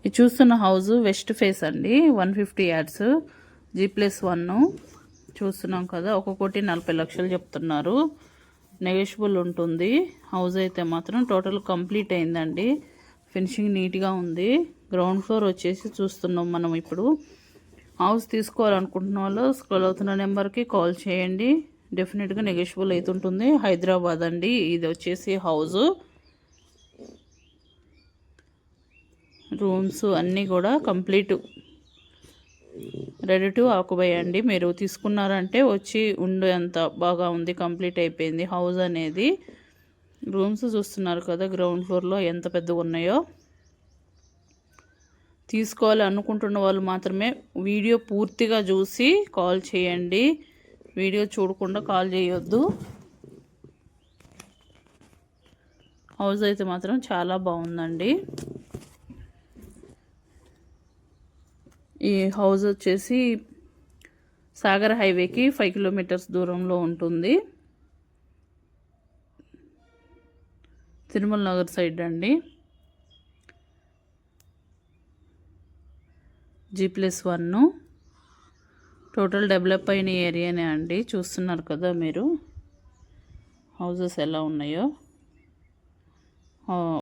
ఇది చూస్తున్న house west face అండి. 150 యార్డ్స్ G+1 చూస్తున్నాం కదా. ఒక్కొక్కటి 40 లక్షలు చెప్తున్నారు. నెగోషియబుల్ ఉంటుంది. హౌస్ అయితే మాత్రం టోటల్ కంప్లీట్ అయిందండి. ఫినిషింగ్ నీట్గా ఉంది. గ్రౌండ్ ఫ్లోర్ వచ్చేసి చూస్తున్నాం మనం ఇప్పుడు. హౌస్ తీసుకోవాలనుకుంటున్న వాళ్ళు స్క్రోల్ అవుతున్న నెంబర్కి కాల్ చేయండి. డెఫినెట్గా నెగోషియబుల్ అవుతుంటుంది. హైదరాబాద్ అండి ఇది వచ్చేసి హౌస్. రూమ్స్ అన్నీ కూడా కంప్లీట్ రెడీ టు ఆక్యుపై అండి. మీరు తీసుకున్నారంటే వచ్చి ఉండేంత బాగా ఉంది. కంప్లీట్ అయిపోయింది హౌస్ అనేది. రూమ్స్ చూస్తున్నారు కదా గ్రౌండ్ ఫ్లోర్లో ఎంత పెద్దగా ఉన్నాయో. తీసుకోవాలి అనుకుంటున్న వాళ్ళు మాత్రమే వీడియో పూర్తిగా చూసి కాల్ చేయండి. వీడియో చూడకుండా కాల్ చేయొద్దు. హౌస్ అయితే మాత్రం చాలా బాగుందండి. ఈ హౌస్ వచ్చేసి సాగర్ హైవేకి 5 కిలోమీటర్స్ దూరంలో ఉంటుంది. తిరుమల నగర్ సైడ్ అండి. G+1 టోటల్ డెవలప్ అయిన ఏరియానే అండి. చూస్తున్నారు కదా మీరు హౌసెస్ ఎలా ఉన్నాయో.